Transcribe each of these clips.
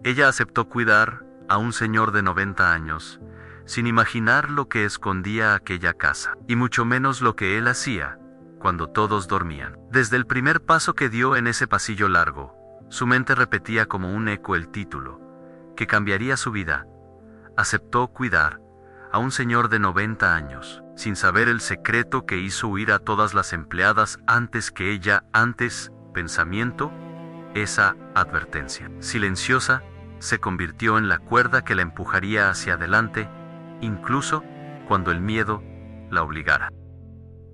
Ella aceptó cuidar a un señor de 90 años, sin imaginar lo que escondía aquella casa, y mucho menos lo que él hacía cuando todos dormían. Desde el primer paso que dio en ese pasillo largo, su mente repetía como un eco el título, que cambiaría su vida. Aceptó cuidar a un señor de 90 años, sin saber el secreto que hizo huir a todas las empleadas antes que ella, pensamiento, esa advertencia silenciosa, se convirtió en la cuerda que la empujaría hacia adelante, incluso cuando el miedo la obligara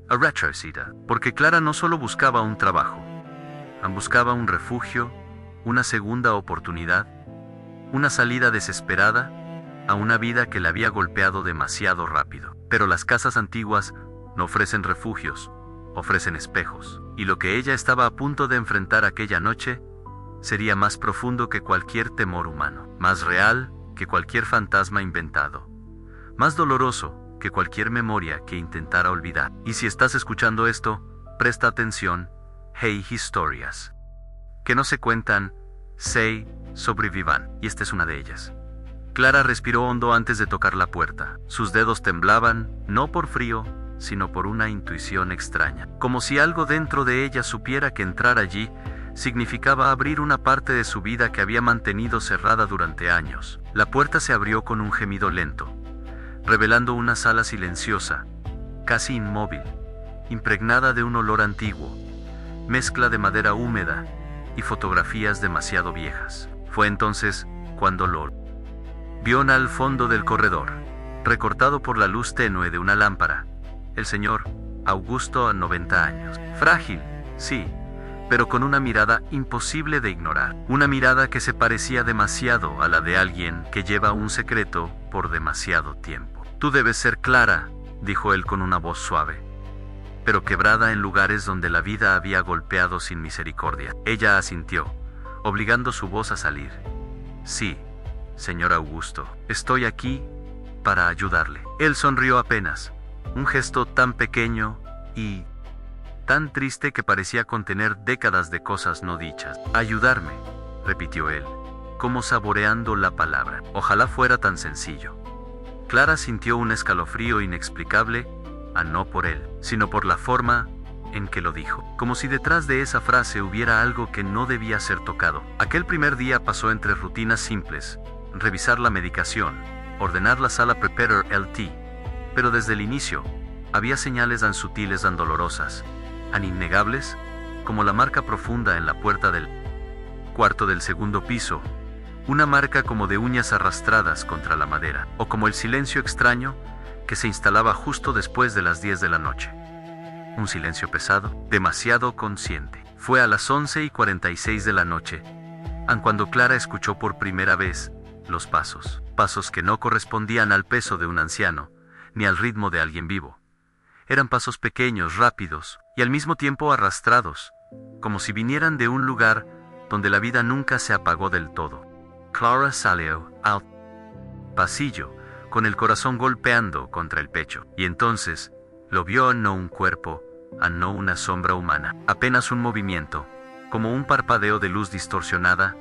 a retroceder, porque Clara no solo buscaba un trabajo, buscaba un refugio, una segunda oportunidad, una salida desesperada a una vida que la había golpeado demasiado rápido. Pero las casas antiguas no ofrecen refugios, ofrecen espejos, y lo que ella estaba a punto de enfrentar aquella noche sería más profundo que cualquier temor humano, más real que cualquier fantasma inventado, más doloroso que cualquier memoria que intentara olvidar. Y si estás escuchando esto, presta atención. Hey, historias que no se cuentan, sobrevivan, y esta es una de ellas. Clara respiró hondo antes de tocar la puerta. Sus dedos temblaban, no por frío, sino por una intuición extraña, como si algo dentro de ella supiera que entrar allí significaba abrir una parte de su vida que había mantenido cerrada durante años. La puerta se abrió con un gemido lento, revelando una sala silenciosa, casi inmóvil, impregnada de un olor antiguo, mezcla de madera húmeda y fotografías demasiado viejas. Fue entonces cuando Lord vio al fondo del corredor, recortado por la luz tenue de una lámpara, el señor Augusto, a 90 años. Frágil, sí, pero con una mirada imposible de ignorar. Una mirada que se parecía demasiado a la de alguien que lleva un secreto por demasiado tiempo. Tú debes ser Clara, dijo él con una voz suave, pero quebrada en lugares donde la vida había golpeado sin misericordia. Ella asintió, obligando su voz a salir. Sí, señor Augusto, estoy aquí para ayudarle. Él sonrió apenas, un gesto tan pequeño y tan triste que parecía contener décadas de cosas no dichas. Ayudarme, repitió él, como saboreando la palabra. Ojalá fuera tan sencillo. Clara sintió un escalofrío inexplicable, no por él, sino por la forma en que lo dijo, como si detrás de esa frase hubiera algo que no debía ser tocado. Aquel primer día pasó entre rutinas simples, revisar la medicación, ordenar la sala, preparar el té, pero desde el inicio había señales tan sutiles, tan dolorosas, tan innegables, como la marca profunda en la puerta del cuarto del segundo piso, una marca como de uñas arrastradas contra la madera, o como el silencio extraño que se instalaba justo después de las 10 de la noche. Un silencio pesado, demasiado consciente. Fue a las 11:46 de la noche, cuando Clara escuchó por primera vez los pasos que no correspondían al peso de un anciano, ni al ritmo de alguien vivo. Eran pasos pequeños, rápidos, y al mismo tiempo arrastrados, como si vinieran de un lugar donde la vida nunca se apagó del todo. Clara salió al pasillo, con el corazón golpeando contra el pecho, y entonces lo vio, no un cuerpo, no una sombra humana, apenas un movimiento, como un parpadeo de luz distorsionada,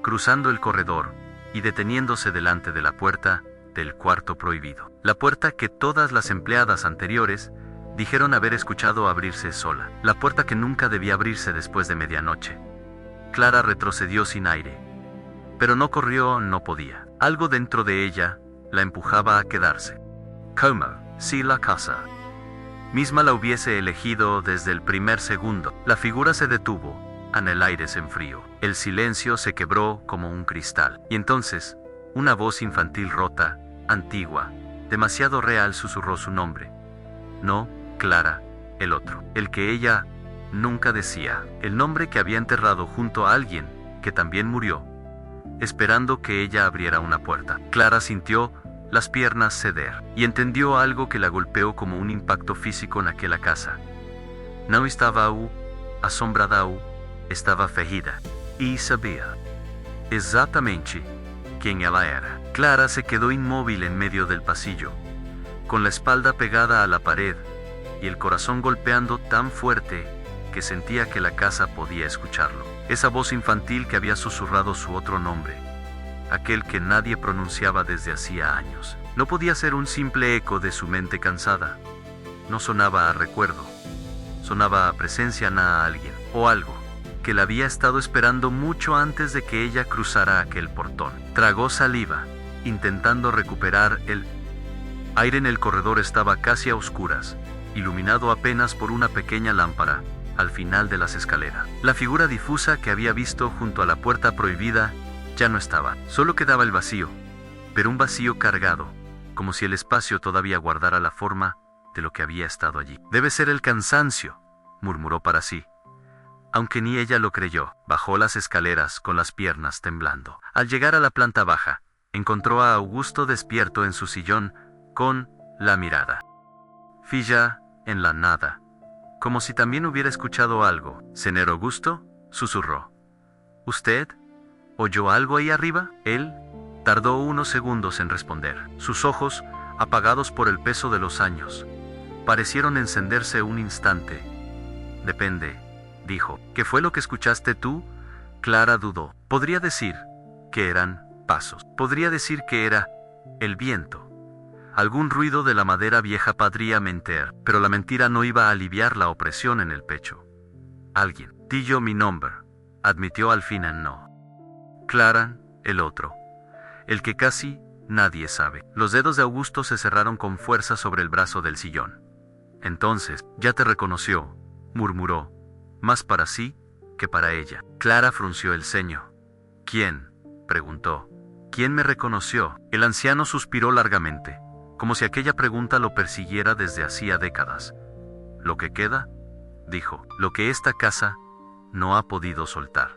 cruzando el corredor y deteniéndose delante de la puerta del cuarto prohibido. La puerta que todas las empleadas anteriores dijeron haber escuchado abrirse sola. La puerta que nunca debía abrirse después de medianoche. Clara retrocedió sin aire. Pero no corrió, no podía. Algo dentro de ella la empujaba a quedarse. Como si la casa misma la hubiese elegido desde el primer segundo. La figura se detuvo, el aire se enfrió. El silencio se quebró como un cristal. Y entonces, una voz infantil rota, antigua, demasiado real susurró su nombre. No, Clara, el otro. El que ella nunca decía. El nombre que había enterrado junto a alguien que también murió, esperando que ella abriera una puerta. Clara sintió las piernas ceder, y entendió algo que la golpeó como un impacto físico en aquella casa. No estaba assombrada, estaba ferida, y sabía exactamente quién ella era. Clara se quedó inmóvil en medio del pasillo, con la espalda pegada a la pared, y el corazón golpeando tan fuerte que sentía que la casa podía escucharlo. Esa voz infantil que había susurrado su otro nombre, aquel que nadie pronunciaba desde hacía años. No podía ser un simple eco de su mente cansada. No sonaba a recuerdo. Sonaba a presencia a alguien, o algo, que la había estado esperando mucho antes de que ella cruzara aquel portón. Tragó saliva, intentando recuperar el aire. En el corredor estaba casi a oscuras, iluminado apenas por una pequeña lámpara, al final de las escaleras. La figura difusa que había visto junto a la puerta prohibida ya no estaba. Solo quedaba el vacío, pero un vacío cargado, como si el espacio todavía guardara la forma de lo que había estado allí. Debe ser el cansancio, murmuró para sí. Aunque ni ella lo creyó, bajó las escaleras con las piernas temblando. Al llegar a la planta baja, encontró a Augusto despierto en su sillón, con la mirada fija en la nada, como si también hubiera escuchado algo. «Señor Augusto», susurró. «¿Usted oyó algo ahí arriba?» Él tardó unos segundos en responder. Sus ojos, apagados por el peso de los años, parecieron encenderse un instante. «Depende», dijo. «¿Qué fue lo que escuchaste tú?» Clara dudó. Podría decir que eran pasos. Podría decir que era el viento. Algún ruido de la madera vieja podría mentir, pero la mentira no iba a aliviar la opresión en el pecho. «Alguien. Di yo mi nombre», admitió al fin en no. «Clara», el otro. El que casi nadie sabe. Los dedos de Augusto se cerraron con fuerza sobre el brazo del sillón. «Entonces, ya te reconoció», murmuró, más para sí que para ella. Clara frunció el ceño. «¿Quién?», preguntó. «¿Quién me reconoció?». El anciano suspiró largamente, como si aquella pregunta lo persiguiera desde hacía décadas. «Lo que queda», dijo, «lo que esta casa no ha podido soltar».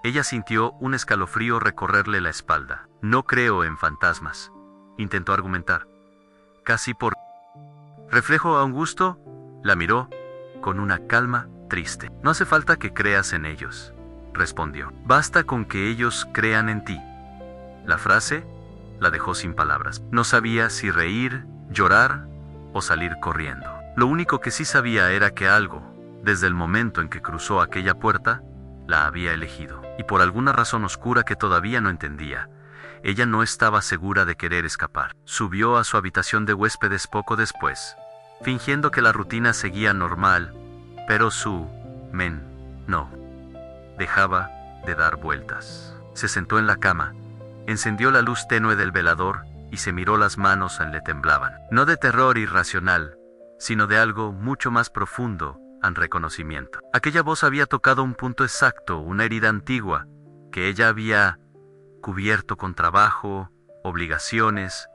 Ella sintió un escalofrío recorrerle la espalda. «No creo en fantasmas», intentó argumentar. Casi por reflejo, Augusto la miró con una calma triste. «No hace falta que creas en ellos», respondió. «Basta con que ellos crean en ti». La frase la dejó sin palabras. No sabía si reír, llorar o salir corriendo. Lo único que sí sabía era que algo, desde el momento en que cruzó aquella puerta, la había elegido. Y por alguna razón oscura que todavía no entendía, ella no estaba segura de querer escapar. Subió a su habitación de huéspedes poco después, fingiendo que la rutina seguía normal, pero su no dejaba de dar vueltas. Se sentó en la cama, encendió la luz tenue del velador y se miró las manos. Le temblaban. No de terror irracional, sino de algo mucho más profundo, en reconocimiento. Aquella voz había tocado un punto exacto, una herida antigua, que ella había cubierto con trabajo, obligaciones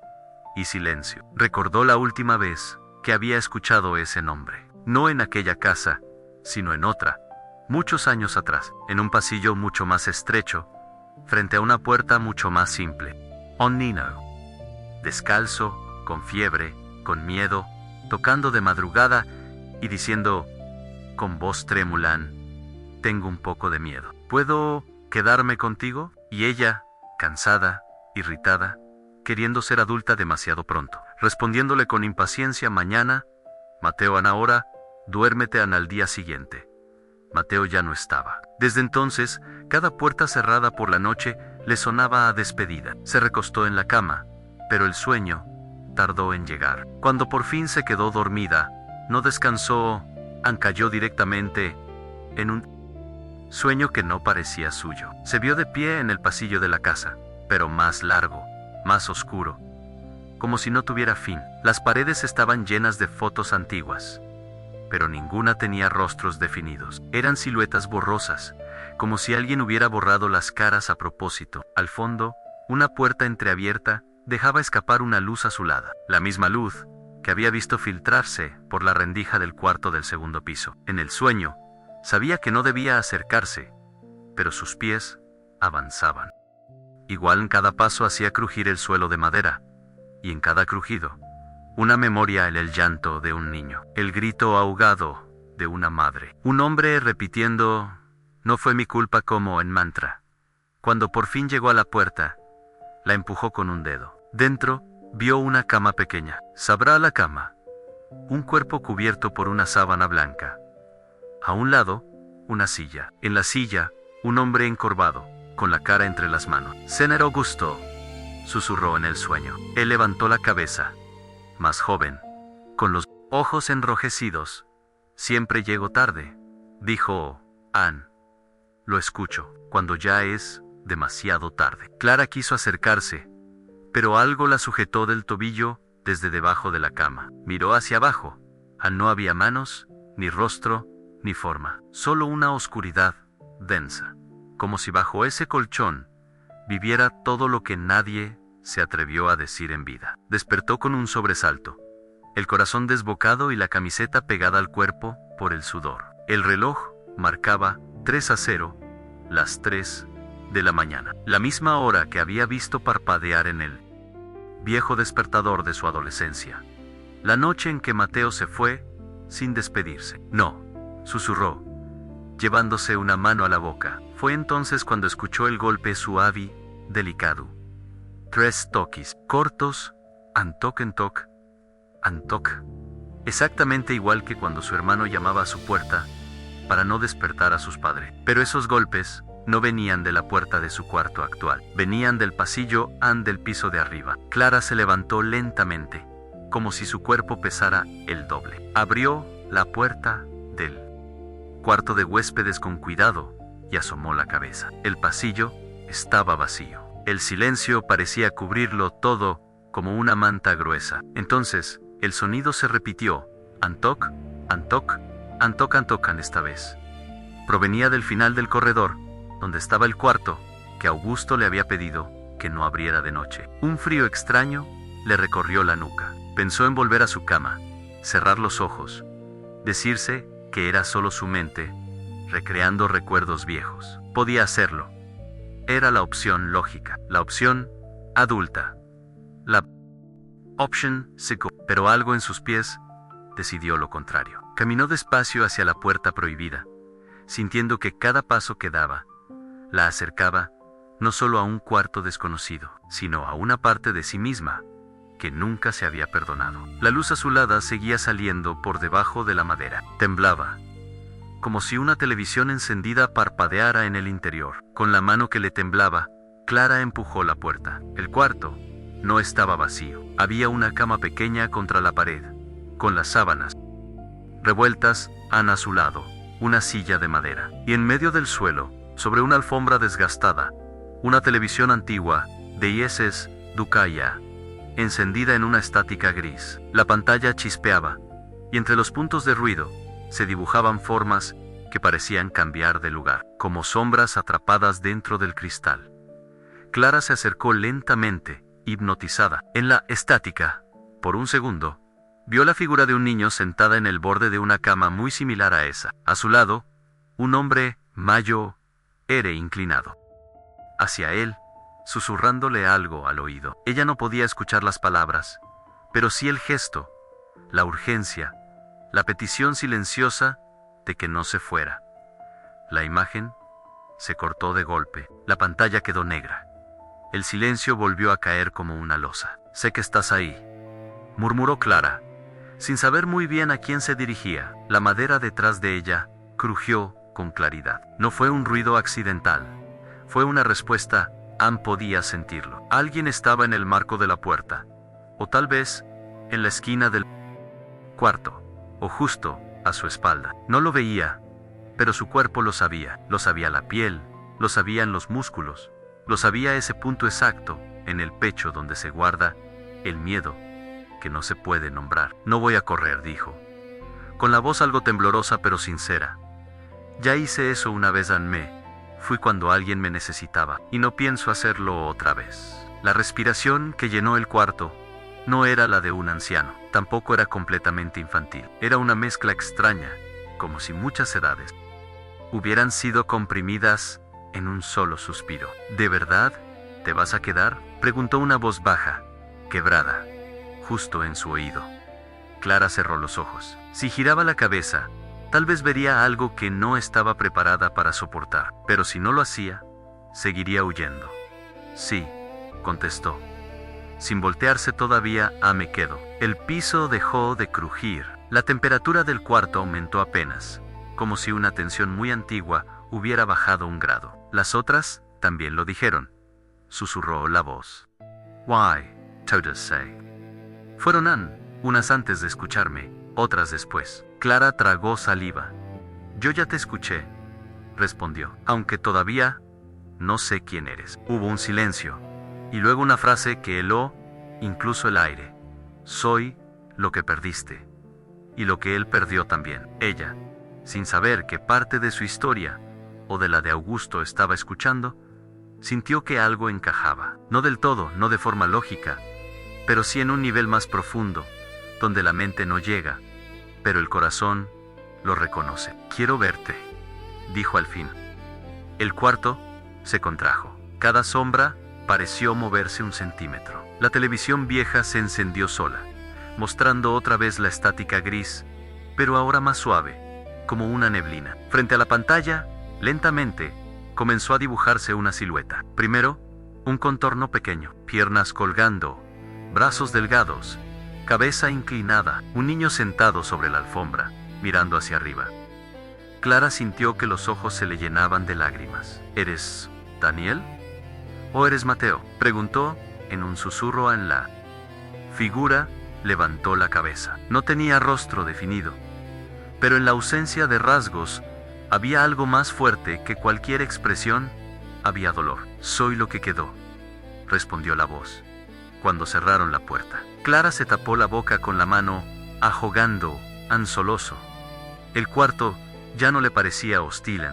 y silencio. Recordó la última vez que había escuchado ese nombre. No en aquella casa, sino en otra, muchos años atrás, en un pasillo mucho más estrecho, frente a una puerta mucho más simple. Un niño, descalzo, con fiebre, con miedo, tocando de madrugada y diciendo con voz trémula: «Tengo un poco de miedo. ¿Puedo quedarme contigo?» Y ella, cansada, irritada, queriendo ser adulta demasiado pronto, respondiéndole con impaciencia: «Mañana, Mateo, ahora, duérmete al día siguiente». Mateo ya no estaba. Desde entonces, cada puerta cerrada por la noche le sonaba a despedida. Se recostó en la cama, pero el sueño tardó en llegar. Cuando por fin se quedó dormida, no descansó, cayó directamente en un sueño que no parecía suyo. Se vio de pie en el pasillo de la casa, pero más largo, más oscuro, como si no tuviera fin. Las paredes estaban llenas de fotos antiguas, pero ninguna tenía rostros definidos. Eran siluetas borrosas, como si alguien hubiera borrado las caras a propósito. Al fondo, una puerta entreabierta dejaba escapar una luz azulada, la misma luz que había visto filtrarse por la rendija del cuarto del segundo piso. En el sueño, sabía que no debía acercarse, pero sus pies avanzaban. Igual en cada paso hacía crujir el suelo de madera, y en cada crujido, una memoria en el llanto de un niño, el grito ahogado de una madre, un hombre repitiendo «no fue mi culpa» como en mantra. Cuando por fin llegó a la puerta, la empujó con un dedo. Dentro, vio una cama pequeña. Sabrá la cama. Un cuerpo cubierto por una sábana blanca. A un lado, una silla. En la silla, un hombre encorvado, con la cara entre las manos. «Señor Augusto», susurró en el sueño. Él levantó la cabeza, más joven, con los ojos enrojecidos. «Siempre llego tarde», dijo Anne. «Lo escucho, cuando ya es demasiado tarde». Clara quiso acercarse, pero algo la sujetó del tobillo desde debajo de la cama. Miró hacia abajo. No había manos, ni rostro, ni forma. Solo una oscuridad densa, como si bajo ese colchón viviera todo lo que nadie se atrevió a decir en vida. Despertó con un sobresalto, el corazón desbocado y la camiseta pegada al cuerpo por el sudor. El reloj marcaba 3:0, las 3 de la mañana, la misma hora que había visto parpadear en el viejo despertador de su adolescencia, la noche en que Mateo se fue sin despedirse. «No», susurró, llevándose una mano a la boca. Fue entonces cuando escuchó el golpe suave y delicado. 3 toques cortos, antoc entoc, antoc, exactamente igual que cuando su hermano llamaba a su puerta para no despertar a sus padres. Pero esos golpes no venían de la puerta de su cuarto actual, venían del pasillo del piso de arriba. Clara se levantó lentamente, como si su cuerpo pesara el doble. Abrió la puerta del cuarto de huéspedes con cuidado y asomó la cabeza. El pasillo estaba vacío. El silencio parecía cubrirlo todo como una manta gruesa. Entonces, el sonido se repitió. Antoc, antoc, antoc, antocan esta vez. Provenía del final del corredor, donde estaba el cuarto que Augusto le había pedido que no abriera de noche. Un frío extraño le recorrió la nuca. Pensó en volver a su cama, cerrar los ojos, decirse que era solo su mente, recreando recuerdos viejos. Podía hacerlo. Era la opción lógica, la opción adulta, la option segura. Pero algo en sus pies decidió lo contrario. Caminó despacio hacia la puerta prohibida, sintiendo que cada paso que daba la acercaba no solo a un cuarto desconocido, sino a una parte de sí misma que nunca se había perdonado. La luz azulada seguía saliendo por debajo de la madera. Temblaba, como si una televisión encendida parpadeara en el interior. Con la mano que le temblaba, Clara empujó la puerta. El cuarto no estaba vacío. Había una cama pequeña contra la pared, con las sábanas revueltas a su lado, una silla de madera, y en medio del suelo, sobre una alfombra desgastada, una televisión antigua de ISS Ducaya, encendida en una estática gris. La pantalla chispeaba, y entre los puntos de ruido se dibujaban formas que parecían cambiar de lugar, como sombras atrapadas dentro del cristal. Clara se acercó lentamente, hipnotizada. En la estática, por un segundo, vio la figura de un niño sentada en el borde de una cama muy similar a esa. A su lado, un hombre mayor inclinado hacia él, susurrándole algo al oído. Ella no podía escuchar las palabras, pero sí el gesto, la urgencia, la petición silenciosa de que no se fuera. La imagen se cortó de golpe. La pantalla quedó negra. El silencio volvió a caer como una losa. «Sé que estás ahí», murmuró Clara, sin saber muy bien a quién se dirigía. La madera detrás de ella crujió con claridad. No fue un ruido accidental. Fue una respuesta. Anne podía sentirlo. Alguien estaba en el marco de la puerta, o tal vez en la esquina del cuarto, o justo a su espalda. No lo veía, pero su cuerpo lo sabía. Lo sabía la piel, lo sabían los músculos, lo sabía ese punto exacto en el pecho donde se guarda el miedo que no se puede nombrar. «No voy a correr», dijo, con la voz algo temblorosa pero sincera. «Ya hice eso una vez, Anne. Fui cuando alguien me necesitaba, y no pienso hacerlo otra vez». La respiración que llenó el cuarto no era la de un anciano, tampoco era completamente infantil. Era una mezcla extraña, como si muchas edades hubieran sido comprimidas en un solo suspiro. «¿De verdad te vas a quedar?», preguntó una voz baja, quebrada, justo en su oído. Clara cerró los ojos. Si giraba la cabeza, tal vez vería algo que no estaba preparada para soportar, pero si no lo hacía, seguiría huyendo. «Sí», contestó, sin voltearse todavía. «Me quedo». El piso dejó de crujir. La temperatura del cuarto aumentó apenas, como si una tensión muy antigua hubiera bajado 1 grado. Las otras también lo dijeron, susurró la voz. Why, todos say. Fueron unas antes de escucharme, otras después. Clara tragó saliva. Yo ya te escuché, respondió, aunque todavía no sé quién eres. Hubo un silencio, y luego una frase que heló incluso el aire. Soy lo que perdiste, y lo que él perdió también. Ella, sin saber que parte de su historia, o de la de Augusto estaba escuchando, sintió que algo encajaba. No del todo, no de forma lógica, pero sí en un nivel más profundo, donde la mente no llega, pero el corazón lo reconoce. Quiero verte, dijo al fin. El cuarto se contrajo. Cada sombra pareció moverse 1 centímetro. La televisión vieja se encendió sola, mostrando otra vez la estática gris, pero ahora más suave, como una neblina. Frente a la pantalla, lentamente, comenzó a dibujarse una silueta. Primero, un contorno pequeño, piernas colgando, brazos delgados, cabeza inclinada, un niño sentado sobre la alfombra, mirando hacia arriba. Clara sintió que los ojos se le llenaban de lágrimas. ¿Eres Daniel? ¿O eres Mateo?, preguntó en un susurro en la figura. Levantó la cabeza. No tenía rostro definido, pero en la ausencia de rasgos había algo más fuerte que cualquier expresión. Había dolor. Soy lo que quedó, respondió la voz, cuando cerraron la puerta. Clara se tapó la boca con la mano, ahogando, ansioloso. El cuarto ya no le parecía hostil,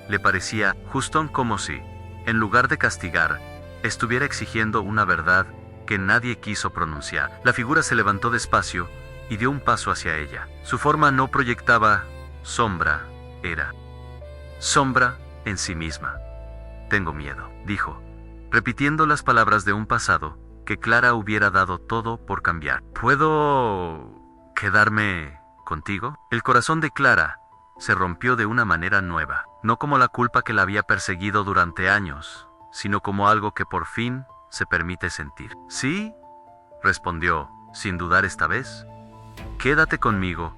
le parecía justón, como si, en lugar de castigar, estuviera exigiendo una verdad que nadie quiso pronunciar. La figura se levantó despacio y dio un paso hacia ella. Su forma no proyectaba sombra, era sombra en sí misma. Tengo miedo, dijo, repitiendo las palabras de un pasado que Clara hubiera dado todo por cambiar. ¿Puedo quedarme contigo? El corazón de Clara se rompió de una manera nueva, no como la culpa que la había perseguido durante años, sino como algo que por fin se permite sentir. Sí, respondió, sin dudar esta vez. Quédate conmigo.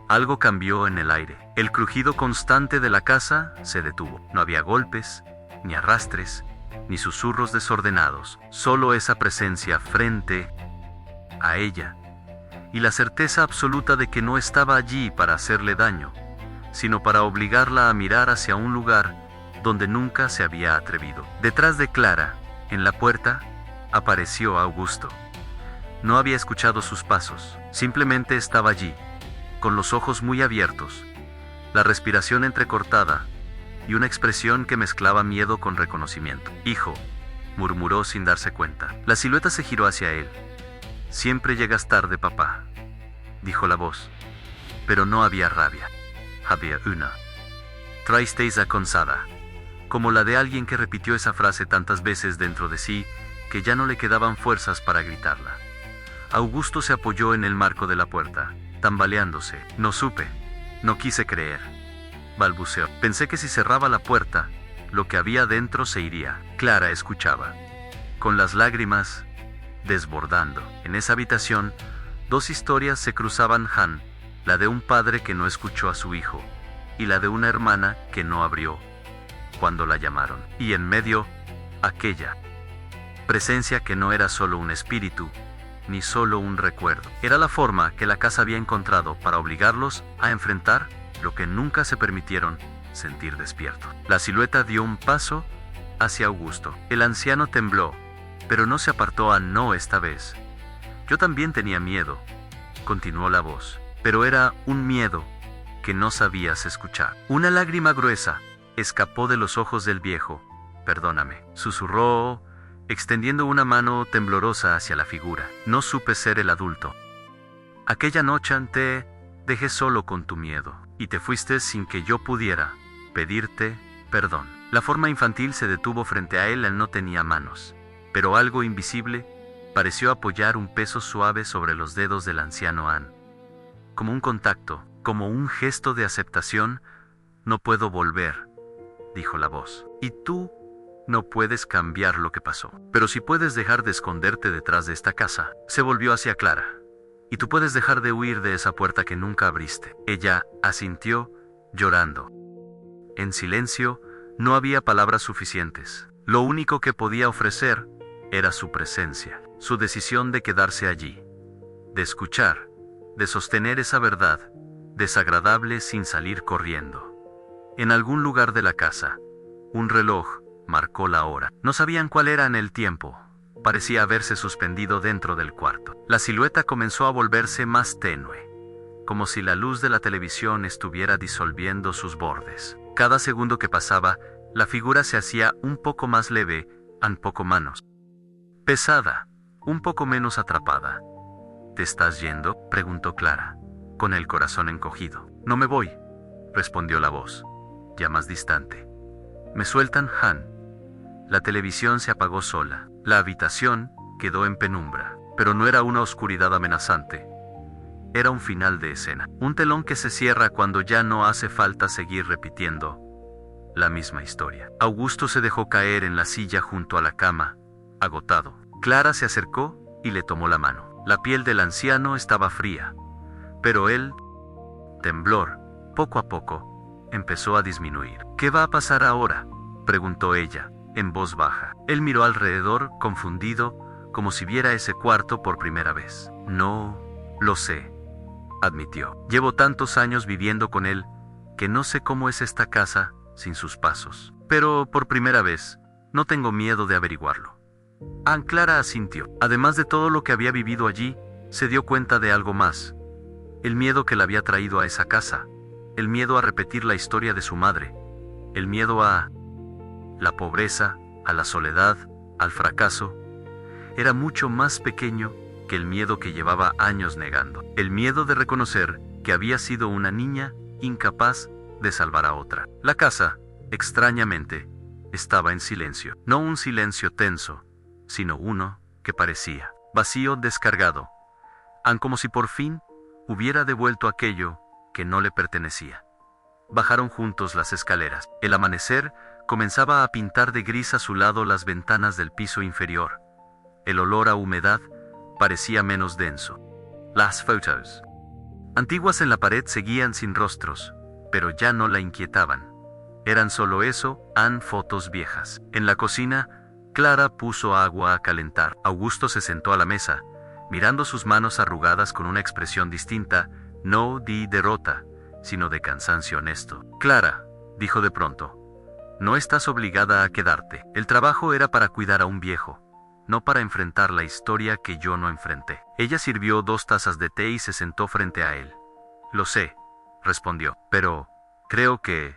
Algo cambió en el aire. El crujido constante de la casa se detuvo. No había golpes, ni arrastres, ni susurros desordenados. Solo esa presencia frente a ella, y la certeza absoluta de que no estaba allí para hacerle daño, sino para obligarla a mirar hacia un lugar donde nunca se había atrevido. Detrás de Clara, en la puerta, apareció Augusto. No había escuchado sus pasos, simplemente estaba allí, con los ojos muy abiertos, la respiración entrecortada y una expresión que mezclaba miedo con reconocimiento. Hijo, murmuró sin darse cuenta. La silueta se giró hacia él. Siempre llegas tarde, papá, dijo la voz, pero no había rabia. Había una tristeza consada, como la de alguien que repitió esa frase tantas veces dentro de sí que ya no le quedaban fuerzas para gritarla. Augusto se apoyó en el marco de la puerta, tambaleándose. No supe, no quise creer, balbuceó. Pensé que si cerraba la puerta, lo que había dentro se iría. Clara escuchaba, con las lágrimas desbordando. En esa habitación, 2 historias se cruzaban, la de un padre que no escuchó a su hijo, y la de una hermana que no abrió cuando la llamaron. Y en medio, aquella presencia que no era solo un espíritu, ni solo un recuerdo. Era la forma que la casa había encontrado para obligarlos a enfrentar lo que nunca se permitieron sentir despierto. La silueta dio un paso hacia Augusto. El anciano tembló, pero no se apartó. No esta vez. Yo también tenía miedo, continuó la voz, pero era un miedo que no sabías escuchar. Una lágrima gruesa escapó de los ojos del viejo. Perdóname, susurró, extendiendo una mano temblorosa hacia la figura. No supe ser el adulto. Aquella noche te dejé solo con tu miedo, y te fuiste sin que yo pudiera pedirte perdón. La forma infantil se detuvo frente a él. Él no tenía manos, pero algo invisible pareció apoyar un peso suave sobre los dedos del anciano como un contacto, como un gesto de aceptación. No puedo volver, dijo la voz. Y tú no puedes cambiar lo que pasó, pero sí puedes dejar de esconderte detrás de esta casa. Se volvió hacia Clara. Y tú puedes dejar de huir de esa puerta que nunca abriste. Ella asintió, llorando. En silencio, No había palabras suficientes. Lo único que podía ofrecer era su presencia, su decisión de quedarse allí, de escuchar, de sostener esa verdad desagradable sin salir corriendo. En algún lugar de la casa, un reloj marcó la hora. No sabían cuál era en el tiempo. Parecía haberse suspendido dentro del cuarto. La silueta comenzó a volverse más tenue, como si la luz de la televisión estuviera disolviendo sus bordes. Cada segundo que pasaba, la figura se hacía un poco más leve, un poco menos pesada, un poco menos atrapada. ¿Te estás yendo?, preguntó Clara, con el corazón encogido. No me voy, respondió la voz, ya más distante. ¿Me sueltan, Han? La televisión se apagó sola. La habitación quedó en penumbra, pero no era una oscuridad amenazante. Era un final de escena. Un telón que se cierra cuando ya no hace falta seguir repitiendo la misma historia. Augusto se dejó caer en la silla junto a la cama, agotado. Clara se acercó y le tomó la mano. La piel del anciano estaba fría, pero el temblor, poco a poco, empezó a disminuir. ¿Qué va a pasar ahora?, preguntó ella, en voz baja. Él miró alrededor, confundido, como si viera ese cuarto por primera vez. No lo sé, admitió. Llevo tantos años viviendo con él, que no sé cómo es esta casa sin sus pasos. Pero por primera vez, no tengo miedo de averiguarlo. Clara asintió. Además de todo lo que había vivido allí, se dio cuenta de algo más. El miedo que la había traído a esa casa. El miedo a repetir la historia de su madre. El miedo a la pobreza, a la soledad, al fracaso. Era mucho más pequeño que el miedo que llevaba años negando. El miedo de reconocer que había sido una niña incapaz de salvar a otra. La casa, extrañamente, estaba en silencio. No un silencio tenso, sino uno que parecía vacío, descargado, como si por fin hubiera devuelto aquello que no le pertenecía. Bajaron juntos las escaleras. El amanecer comenzaba a pintar de gris a su lado las ventanas del piso inferior. El olor a humedad parecía menos denso. Las fotos antiguas en la pared seguían sin rostros, pero ya no la inquietaban. Eran solo eso, fotos viejas. En la cocina, Clara puso agua a calentar. Augusto se sentó a la mesa, mirando sus manos arrugadas con una expresión distinta, no de derrota, sino de cansancio honesto. Clara, dijo de pronto, no estás obligada a quedarte. El trabajo era para cuidar a un viejo, no para enfrentar la historia que yo no enfrenté. Ella sirvió 2 tazas de té y se sentó frente a él. Lo sé, respondió, pero creo que,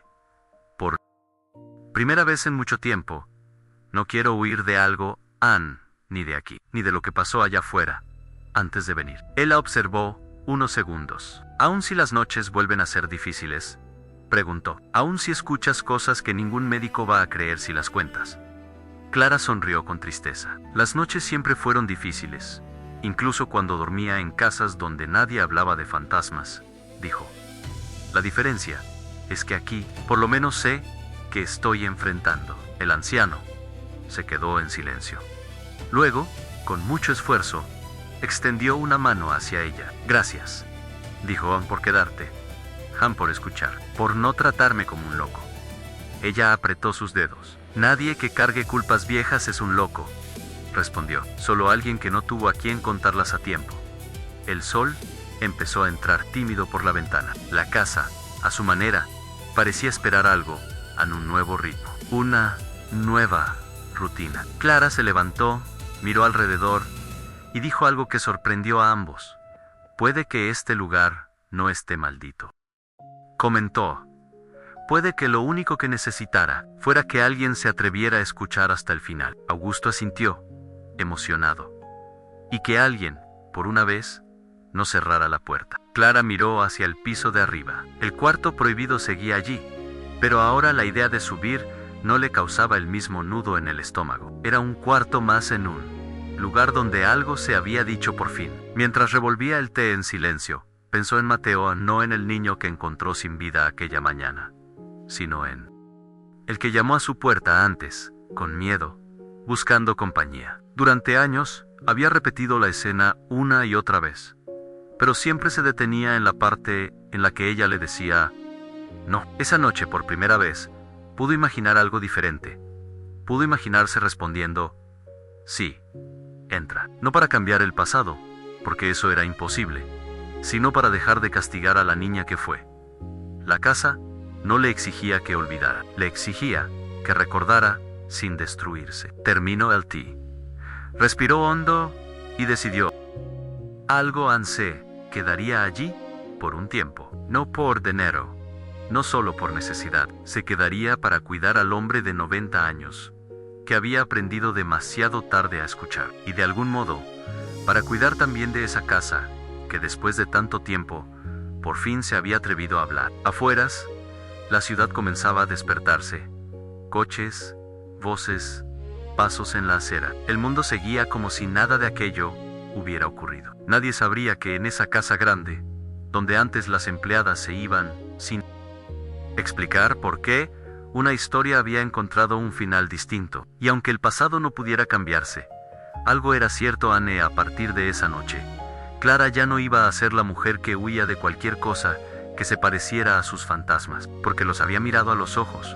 por primera vez en mucho tiempo, no quiero huir de algo, ni de aquí, ni de lo que pasó allá afuera, antes de venir. Él la observó unos segundos. ¿Aun si las noches vuelven a ser difíciles?, preguntó. ¿Aun si escuchas cosas que ningún médico va a creer si las cuentas? Clara sonrió con tristeza. Las noches siempre fueron difíciles, incluso cuando dormía en casas donde nadie hablaba de fantasmas, dijo. La diferencia es que aquí, por lo menos sé que estoy enfrentando. El anciano se quedó en silencio. Luego, con mucho esfuerzo, extendió una mano hacia ella. Gracias, dijo, por quedarte, por escuchar, por no tratarme como un loco. Ella apretó sus dedos. Nadie que cargue culpas viejas es un loco, respondió. Solo alguien que no tuvo a quien contarlas a tiempo. El sol empezó a entrar tímido por la ventana. La casa, a su manera, parecía esperar algo, en un nuevo ritmo, una nueva rutina. Clara se levantó, miró alrededor y dijo algo que sorprendió a ambos. Puede que este lugar no esté maldito, comentó. Puede que lo único que necesitara fuera que alguien se atreviera a escuchar hasta el final. Augusto asintió, emocionado. Y que alguien, por una vez, no cerrara la puerta. Clara miró hacia el piso de arriba. El cuarto prohibido seguía allí, pero ahora la idea de subir no le causaba el mismo nudo en el estómago. Era un cuarto más en un lugar donde algo se había dicho por fin. Mientras revolvía el té en silencio, pensó en Mateo, no en el niño que encontró sin vida aquella mañana, sino en el que llamó a su puerta antes, con miedo, buscando compañía. Durante años, había repetido la escena una y otra vez, pero siempre se detenía en la parte en la que ella le decía no. Esa noche, por primera vez, Pudo imaginar algo diferente. Pudo imaginarse respondiendo, sí, entra. No para cambiar el pasado, porque eso era imposible, sino para dejar de castigar a la niña que fue. La casa no le exigía que olvidara, le exigía que recordara sin destruirse. Terminó el té. Respiró hondo y decidió. Algo Anse quedaría allí por un tiempo, no por dinero, no solo por necesidad. Se quedaría para cuidar al hombre de 90 años, que había aprendido demasiado tarde a escuchar, y de algún modo, para cuidar también de esa casa, que después de tanto tiempo, por fin se había atrevido a hablar. Afueras, la ciudad comenzaba a despertarse. Coches, voces, pasos en la acera. El mundo seguía como si nada de aquello hubiera ocurrido. Nadie sabría que en esa casa grande, donde antes las empleadas se iban sin explicar por qué, una historia había encontrado un final distinto. Y aunque el pasado no pudiera cambiarse, algo era cierto. Anne, a partir de esa noche, Clara ya no iba a ser la mujer que huía de cualquier cosa que se pareciera a sus fantasmas, porque los había mirado a los ojos,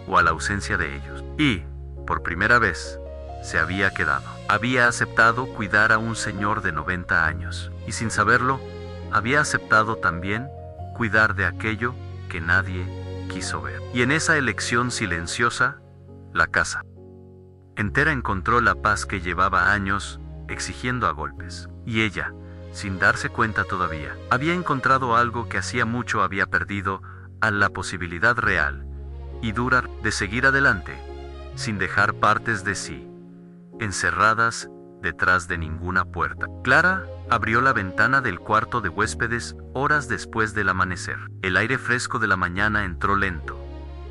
o a la ausencia de ellos. Y, por primera vez, se había quedado. Había aceptado cuidar a un señor de 90 años, y sin saberlo, había aceptado también cuidar de aquello que nadie quiso ver. Y en esa elección silenciosa, la casa entera encontró la paz que llevaba años exigiendo a golpes. Y ella, sin darse cuenta todavía, había encontrado algo que hacía mucho había perdido, a la posibilidad real y dura de seguir adelante, sin dejar partes de sí encerradas detrás de ninguna puerta. Clara abrió la ventana del cuarto de huéspedes horas después del amanecer. El aire fresco de la mañana entró lento,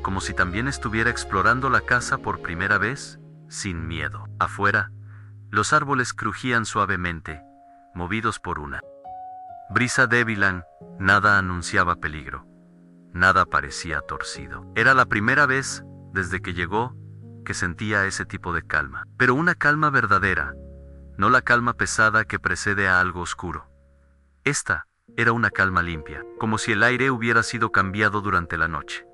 como si también estuviera explorando la casa por primera vez, sin miedo. Afuera, los árboles crujían suavemente, movidos por una brisa débil. Nada anunciaba peligro. Nada parecía torcido. Era la primera vez, desde que llegó, que sentía ese tipo de calma. Pero una calma verdadera, no la calma pesada que precede a algo oscuro. Esta era una calma limpia, como si el aire hubiera sido cambiado durante la noche.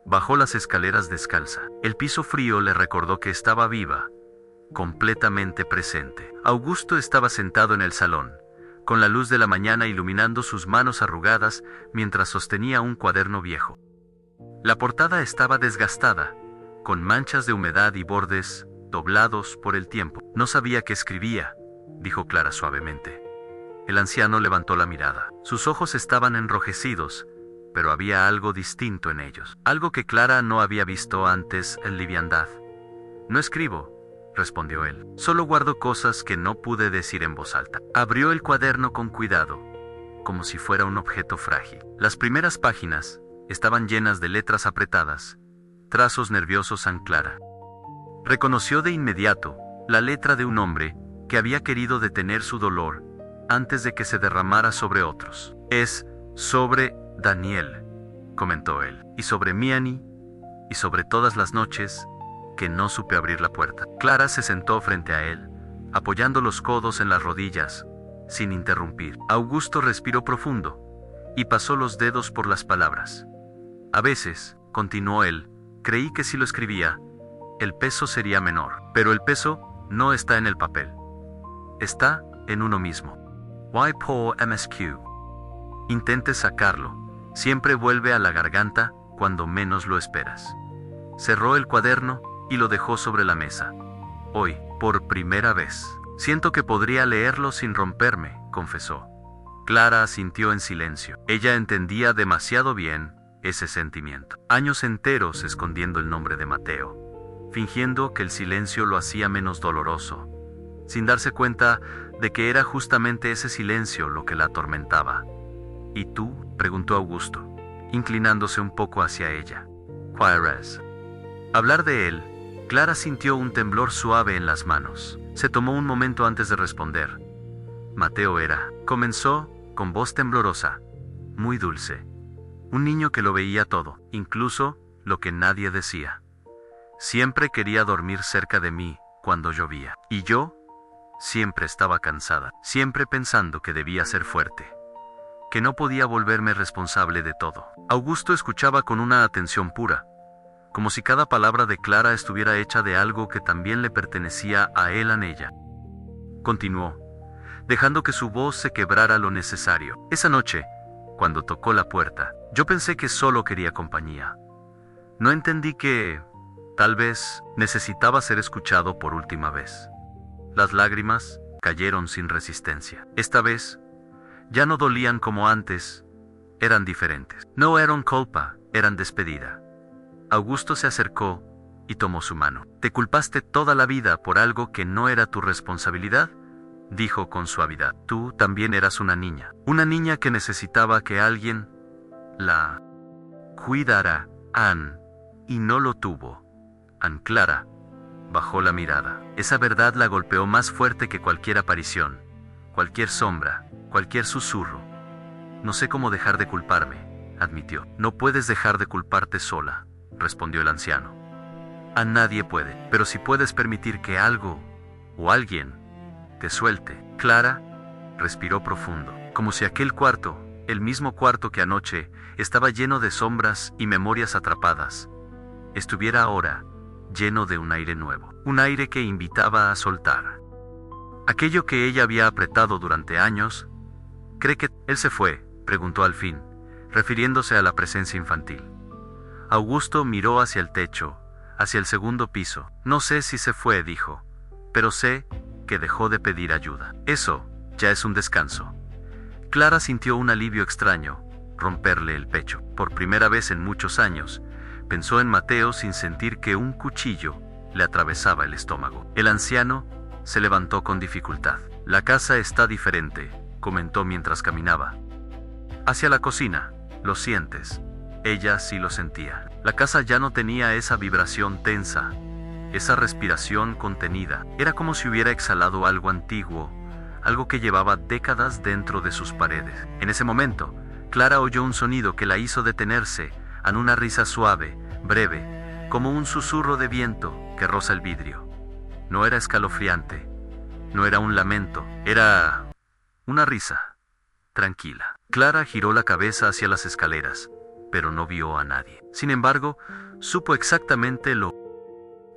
Bajó las escaleras descalza. El piso frío le recordó que estaba viva, completamente presente. Augusto estaba sentado en el salón, con la luz de la mañana iluminando sus manos arrugadas mientras sostenía un cuaderno viejo. La portada estaba desgastada, con manchas de humedad y bordes doblados por el tiempo. No sabía qué escribía, dijo Clara suavemente. El anciano levantó la mirada. Sus ojos estaban enrojecidos, pero había algo distinto en ellos. Algo que Clara no había visto antes en liviandad. No escribo, respondió él. Solo guardo cosas que no pude decir en voz alta. Abrió el cuaderno con cuidado, como si fuera un objeto frágil. Las primeras páginas estaban llenas de letras apretadas, trazos nerviosos. Clara reconoció de inmediato la letra de un hombre que había querido detener su dolor antes de que se derramara sobre otros. Es sobre Daniel, comentó él, y sobre Miani, y sobre todas las noches que no supe abrir la puerta. Clara se sentó frente a él, apoyando los codos en las rodillas, sin interrumpir. Augusto respiró profundo y pasó los dedos por las palabras. A veces, continuó él, creí que si lo escribía, el peso sería menor. Pero el peso no está en el papel. Está en uno mismo. Why Paul MSQ. Intente sacarlo. Siempre vuelve a la garganta cuando menos lo esperas. Cerró el cuaderno y lo dejó sobre la mesa. Hoy, por primera vez, siento que podría leerlo sin romperme, confesó. Clara asintió en silencio. Ella entendía demasiado bien ese sentimiento. Años enteros escondiendo el nombre de Mateo, fingiendo que el silencio lo hacía menos doloroso, sin darse cuenta de que era justamente ese silencio lo que la atormentaba. ¿Y tú?, preguntó Augusto, inclinándose un poco hacia ella. ¿Quieres hablar de él? Clara sintió un temblor suave en las manos. Se tomó un momento antes de responder. Mateo era, comenzó, con voz temblorosa, muy dulce. Un niño que lo veía todo, incluso lo que nadie decía. Siempre quería dormir cerca de mí cuando llovía. Y yo siempre estaba cansada, siempre pensando que debía ser fuerte, que no podía volverme responsable de todo. Augusto escuchaba con una atención pura, como si cada palabra de Clara estuviera hecha de algo que también le pertenecía a él en ella. Continuó, dejando que su voz se quebrara lo necesario. Esa noche, cuando tocó la puerta, yo pensé que solo quería compañía. No entendí que, tal vez, necesitaba ser escuchado por última vez. Las lágrimas cayeron sin resistencia. Esta vez, ya no dolían como antes, eran diferentes. No eran culpa, eran despedida. Augusto se acercó y tomó su mano. ¿Te culpaste toda la vida por algo que no era tu responsabilidad?, dijo con suavidad. Tú también eras una niña que necesitaba que alguien la cuidara. Anne, y no lo tuvo. Anne Clara bajó la mirada. Esa verdad la golpeó más fuerte que cualquier aparición, cualquier sombra, cualquier susurro. No sé cómo dejar de culparme, admitió. No puedes dejar de culparte sola, respondió el anciano. A nadie puede, pero si puedes permitir que algo o alguien te suelte. Clara respiró profundo, como si aquel cuarto, el mismo cuarto que anoche, estaba lleno de sombras y memorias atrapadas, estuviera ahora lleno de un aire nuevo, un aire que invitaba a soltar aquello que ella había apretado durante años. ¿Cree que él se fue?, preguntó al fin, refiriéndose a la presencia infantil. Augusto miró hacia el techo, hacia el segundo piso. No sé si se fue, dijo, pero sé que dejó de pedir ayuda. Eso ya es un descanso. Clara sintió un alivio extraño romperle el pecho. Por primera vez en muchos años, pensó en Mateo sin sentir que un cuchillo le atravesaba el estómago. El anciano se levantó con dificultad. La casa está diferente, comentó mientras caminaba hacia la cocina. ¿Lo sientes? Ella sí lo sentía. La casa ya no tenía esa vibración tensa, esa respiración contenida. Era como si hubiera exhalado algo antiguo, algo que llevaba décadas dentro de sus paredes. En ese momento, Clara oyó un sonido que la hizo detenerse, en una risa suave, breve, como un susurro de viento que roza el vidrio. No era escalofriante, no era un lamento, era una risa tranquila. Clara giró la cabeza hacia las escaleras, pero no vio a nadie. Sin embargo, supo exactamente lo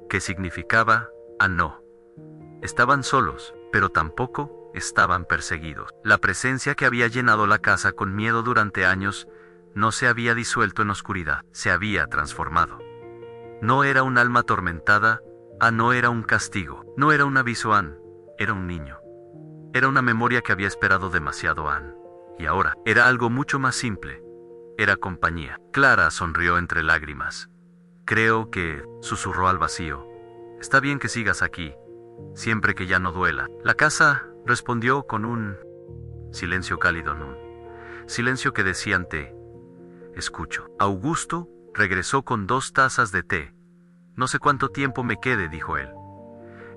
que significaba no. Estaban solos, pero tampoco estaban perseguidos. La presencia que había llenado la casa con miedo durante años no se había disuelto en oscuridad, se había transformado. No era un alma atormentada, no era un castigo, no era un aviso, era un niño. Era una memoria que había esperado demasiado, y ahora era algo mucho más simple. Era compañía. Clara sonrió entre lágrimas. Creo que, susurró al vacío, está bien que sigas aquí, siempre que ya no duela. La casa respondió con un silencio cálido, un silencio que decía: te escucho. Augusto regresó con 2 tazas de té. No sé cuánto tiempo me quede, dijo él.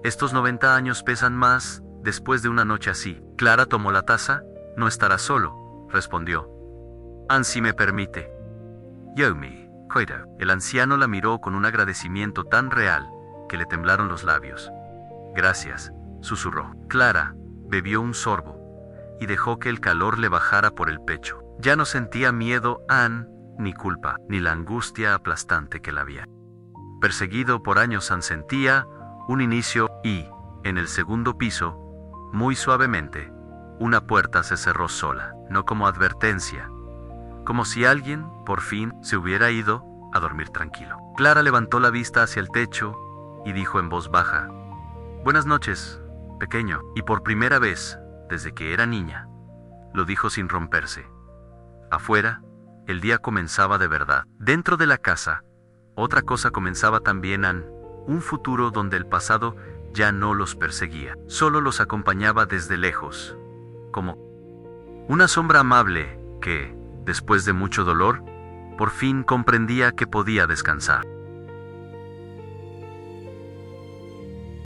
Estos 90 años pesan más después de una noche así. Clara tomó la taza. No estará solo, respondió. Si me permite. Yomi, cuida. El anciano la miró con un agradecimiento tan real que le temblaron los labios. Gracias, susurró. Clara bebió un sorbo y dejó que el calor le bajara por el pecho. Ya no sentía miedo, ni culpa, ni la angustia aplastante que la había perseguido por años. Sentía un inicio y, en el segundo piso, muy suavemente, una puerta se cerró sola, no como advertencia, como si alguien, por fin, se hubiera ido a dormir tranquilo. Clara levantó la vista hacia el techo y dijo en voz baja: Buenas noches, pequeño. Y por primera vez, desde que era niña, lo dijo sin romperse. Afuera, el día comenzaba de verdad. Dentro de la casa, otra cosa comenzaba también, un futuro donde el pasado ya no los perseguía, solo los acompañaba desde lejos, como una sombra amable que, después de mucho dolor, por fin comprendía que podía descansar.